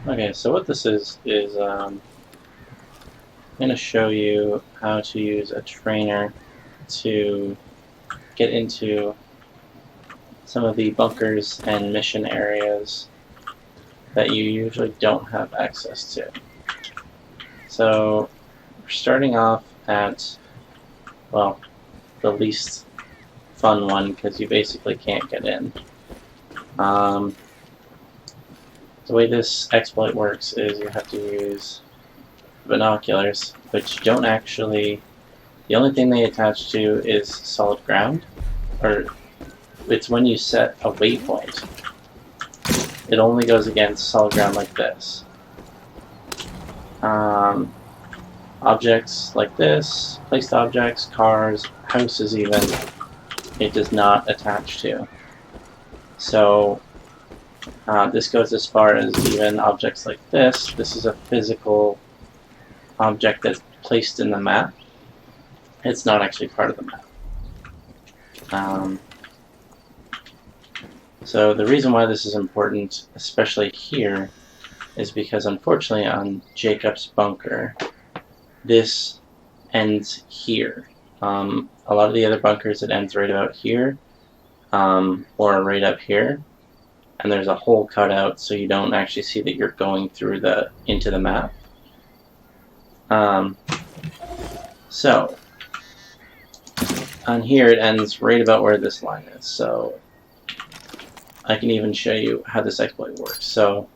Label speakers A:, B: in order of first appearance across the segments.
A: Okay, so what this is I'm going to show you how to use a trainer to get into some of the bunkers and mission areas that you usually don't have access to. So we're starting off at, well, the least fun one because you basically can't get in. The way this exploit works is you have to use binoculars, which don't actually, the only thing they attach to is solid ground, or it's when you set a waypoint. It only goes against solid ground like this. Objects like this, placed objects, cars, houses even, it does not attach to. So this goes as far as even objects like this. This is a physical object that's placed in the map. It's not actually part of the map. So the reason why this is important, especially here, is because unfortunately on Jacob's bunker, this ends here. A lot of the other bunkers, it ends right about here, or right up here, and there's a hole cut out so you don't actually see that you're going through into the map. So on here it ends right about where this line is. So I can even show you how this exploit works. So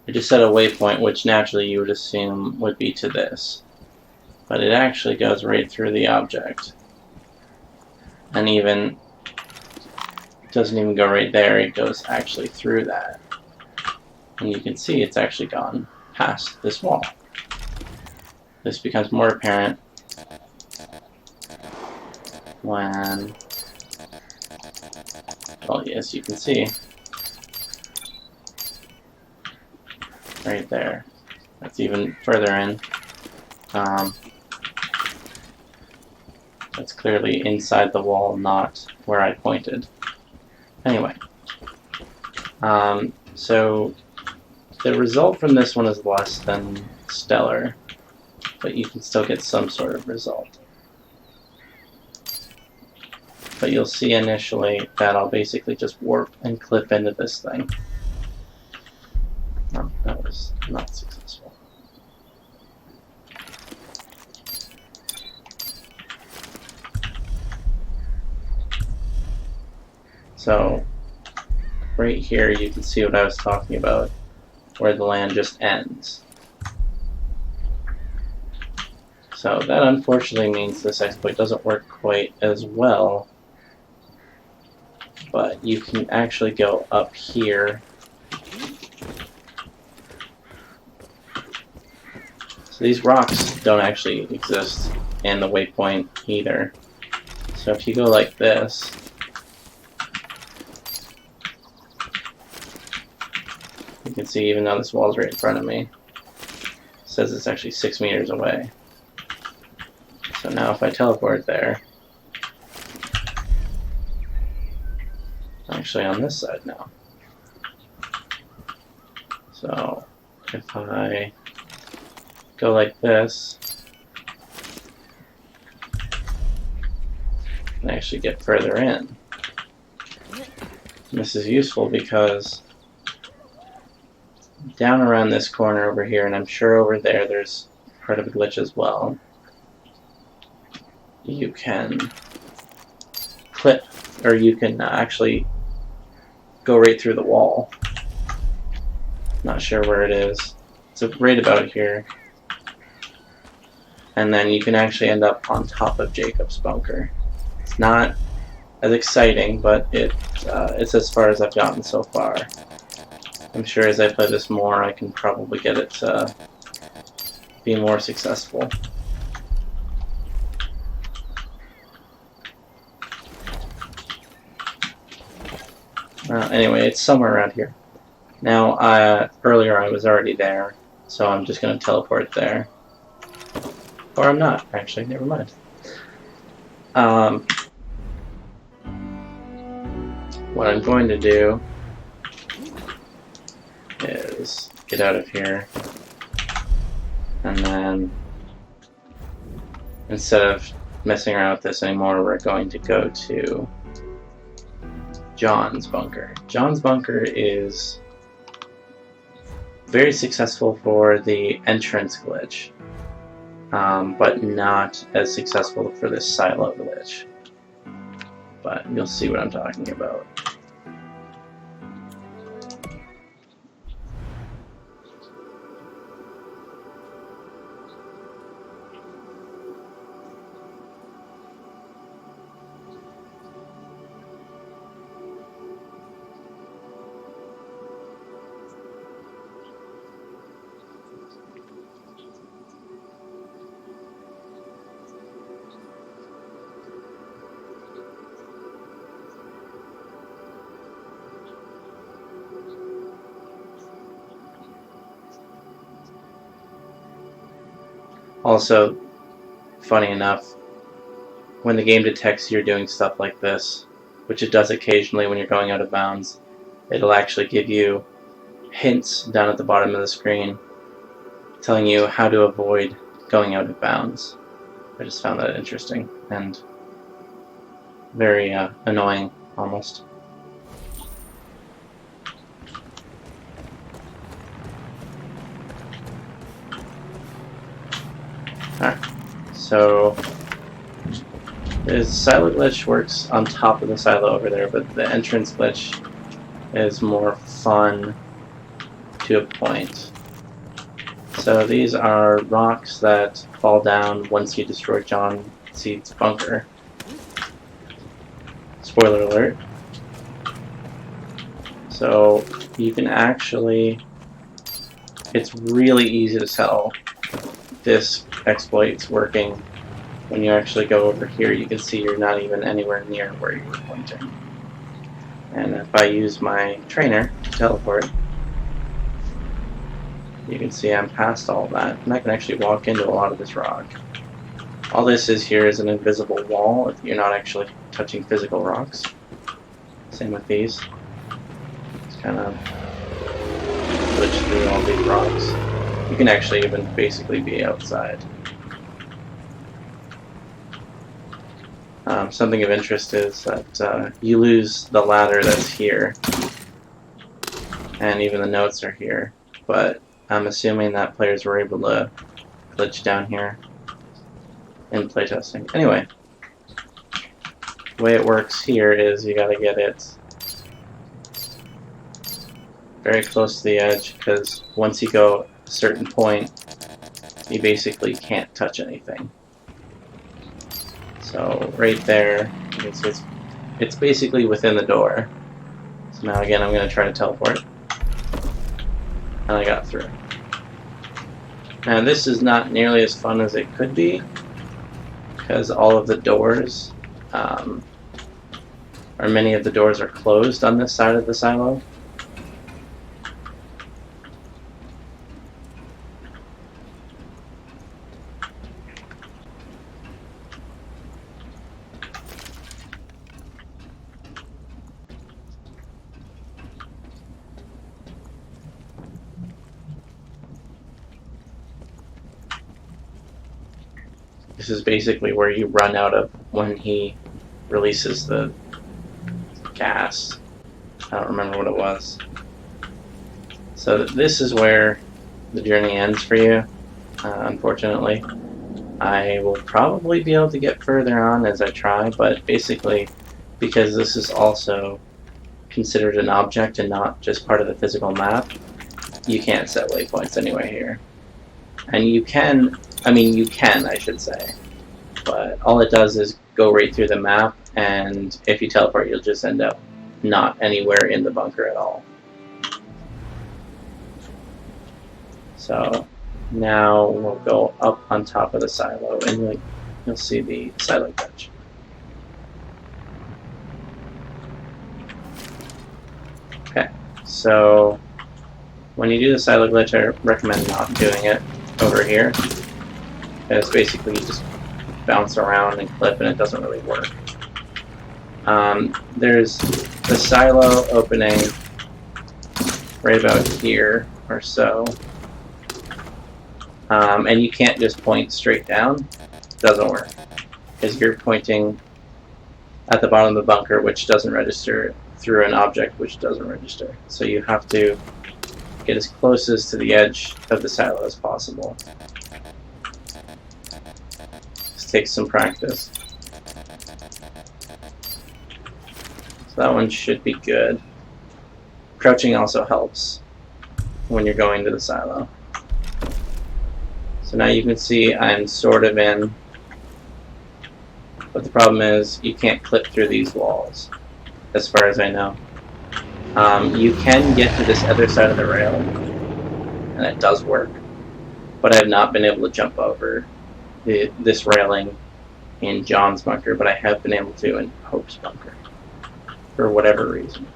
A: I just set a waypoint, which naturally you would assume would be to this, but it actually goes right through the object, and even doesn't even go right there. It goes actually through that, and you can see it's actually gone past this wall. This becomes more apparent when, well, yes, you can see right there. That's even further in. That's clearly inside the wall, not where I pointed. Anyway, so the result from this one is less than stellar, but you can still get some sort of result. But you'll see initially that I'll basically just warp and clip into this thing. No, that was not successful. So right here you can see what I was talking about, where the land just ends. So that unfortunately means this exploit doesn't work quite as well, but you can actually go up here. So these rocks don't actually exist in the waypoint either. So if you go like this, you can see even though this wall's right in front of me, it says it's actually 6 meters away. So now if I teleport there, I'm actually on this side now. So if I go like this, I actually get further in. And this is useful because down around this corner over here, and I'm sure over there there's part of a glitch as well, you can clip, or you can actually go right through the wall. Not sure where it is. It's right about here. And then you can actually end up on top of Jacob's bunker. It's not as exciting, but it's as far as I've gotten so far. I'm sure as I play this more, I can probably get it to be more successful. Anyway, it's somewhere around here. Now, earlier I was already there, so I'm just going to teleport there. Or I'm not, actually, never mind. What I'm going to do is get out of here. And then, instead of messing around with this anymore, we're going to go to John's bunker. John's bunker is very successful for the entrance glitch, but not as successful for this silo glitch. But you'll see what I'm talking about. Also, funny enough, when the game detects you're doing stuff like this, which it does occasionally when you're going out of bounds, it'll actually give you hints down at the bottom of the screen telling you how to avoid going out of bounds. I just found that interesting and very annoying, almost. Alright, so the silo glitch works on top of the silo over there, but the entrance glitch is more fun to a point. So these are rocks that fall down once you destroy John Seed's bunker. Spoiler alert. So you can actually, it's really easy to tell this exploit's working when you actually go over here. You can see you're not even anywhere near where you were pointing. And if I use my trainer to teleport, you can see I'm past all that, and I can actually walk into a lot of this rock. All this is here is an invisible wall if you're not actually touching physical rocks. Same with these. Just kind of glitch through all these rocks. You can actually even basically be outside. Something of interest is that you lose the ladder that's here, and even the notes are here, but I'm assuming that players were able to glitch down here in playtesting. Anyway, the way it works here is you gotta get it very close to the edge, because once you go a certain point, you basically can't touch anything. So right there, it's basically within the door. So now again, I'm going to try to teleport, and I got through. Now this is not nearly as fun as it could be, because all of the doors, or many of the doors are closed on this side of the silo. This is basically where you run out of when he releases the gas. I don't remember what it was. So this is where the journey ends for you, unfortunately. I will probably be able to get further on as I try, but basically, because this is also considered an object and not just part of the physical map, you can't set waypoints anywhere here. And you can, I should say, but all it does is go right through the map, and if you teleport, you'll just end up not anywhere in the bunker at all. So now we'll go up on top of the silo, and you'll see the silo glitch. Okay, so when you do the silo glitch, I recommend not doing it over here, because basically you just bounce around and clip and it doesn't really work. There's the silo opening right about here, or so. And you can't just point straight down. It doesn't work. Because you're pointing at the bottom of the bunker, which doesn't register, through an object which doesn't register. So you have to get as close to the edge of the silo as possible. This takes some practice. So that one should be good. Crouching also helps when you're going to the silo. So now you can see I'm sort of in, but the problem is you can't clip through these walls, as far as I know. You can get to this other side of the rail, and it does work, but I have not been able to jump over this railing in John's bunker, but I have been able to in Hope's bunker, for whatever reason.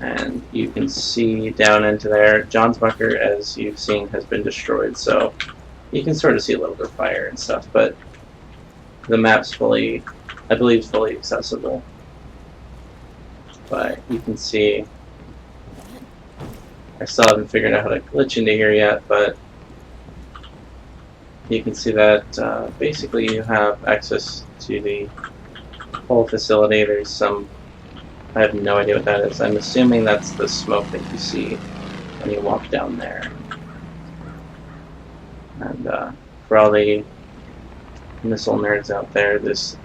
A: And you can see down into there, John's bunker, as you've seen, has been destroyed, so you can sort of see a little bit of fire and stuff, but the map's fully, I believe, fully accessible. But you can see, I still haven't figured out how to glitch into here yet, but you can see that basically you have access to the whole facility. There's some, I have no idea what that is. I'm assuming that's the smoke that you see when you walk down there. And for all the missile nerds out there, this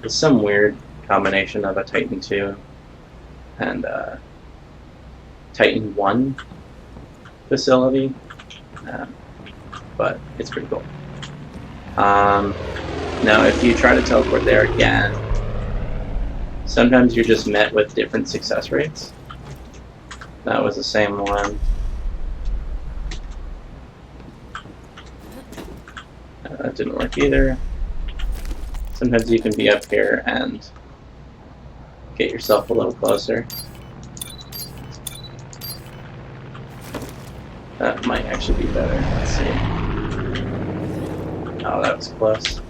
A: is some weird combination of a Titan 2 and Titan 1 facility, but it's pretty cool. Now if you try to teleport there again, sometimes you're just met with different success rates. That was the same one. That didn't work either. Sometimes you can be up here and get yourself a little closer. That might actually be better. Let's see. Oh, that was close.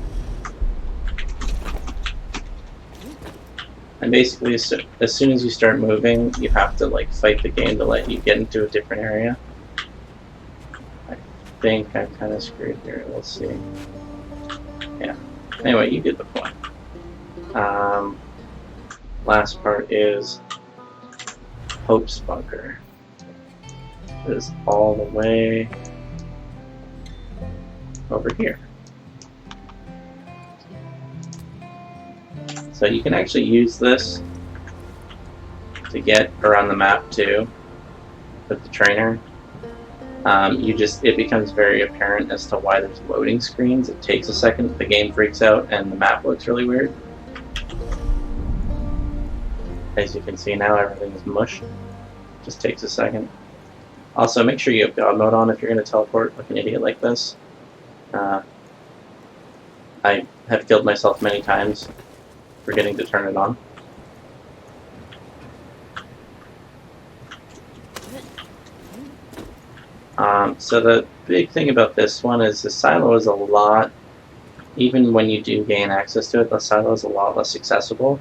A: And basically, as soon as you start moving, you have to like fight the game to let you get into a different area. I think I'm kind of screwed here. We'll see. Yeah. Anyway, you get the point. Last part is Hope's bunker. It is all the way over here. So you can actually use this to get around the map too with the trainer. It becomes very apparent as to why there's loading screens. It takes a second, the game freaks out, and the map looks really weird. As you can see now, everything is mush. Just takes a second. Also, make sure you have God mode on if you're going to teleport like an idiot like this. I have killed myself many times forgetting to turn it on. So the big thing about this one is the silo is a lot, even when you do gain access to it, the silo is a lot less accessible.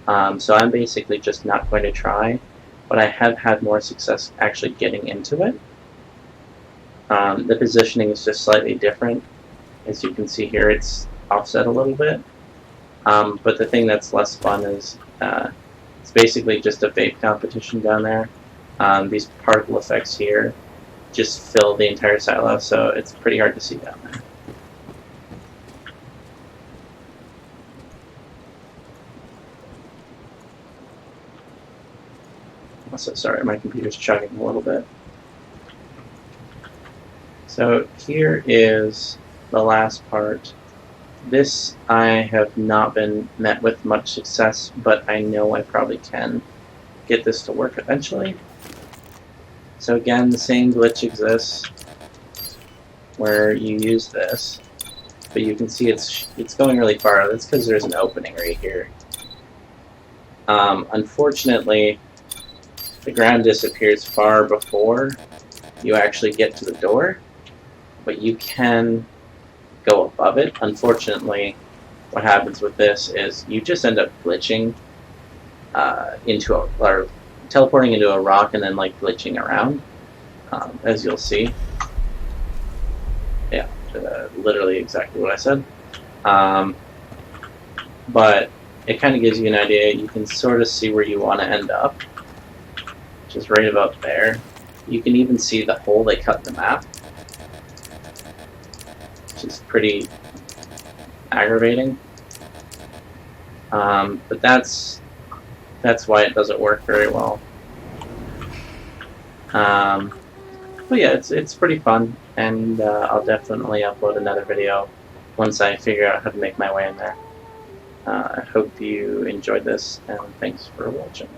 A: So I'm basically just not going to try, but I have had more success actually getting into it. The positioning is just slightly different. As you can see here, it's offset a little bit. But the thing that's less fun is it's basically just a vape competition down there. These particle effects here just fill the entire silo, so it's pretty hard to see down there. Also, sorry, my computer's chugging a little bit. So here is the last part. This I have not been met with much success, but I know I probably can get this to work eventually. So again, the same glitch exists where you use this, but you can see it's going really far. That's because there's an opening right here. Unfortunately, the ground disappears far before you actually get to the door, but you can go above it. Unfortunately, what happens with this is you just end up glitching teleporting into a rock and then like glitching around, as you'll see. Yeah, literally exactly what I said. But it kind of gives you an idea. You can sort of see where you want to end up, which is right about there. You can even see the hole they cut in the map, which is pretty aggravating. But that's why it doesn't work very well. But yeah, it's pretty fun, and I'll definitely upload another video once I figure out how to make my way in there. I hope you enjoyed this, and thanks for watching.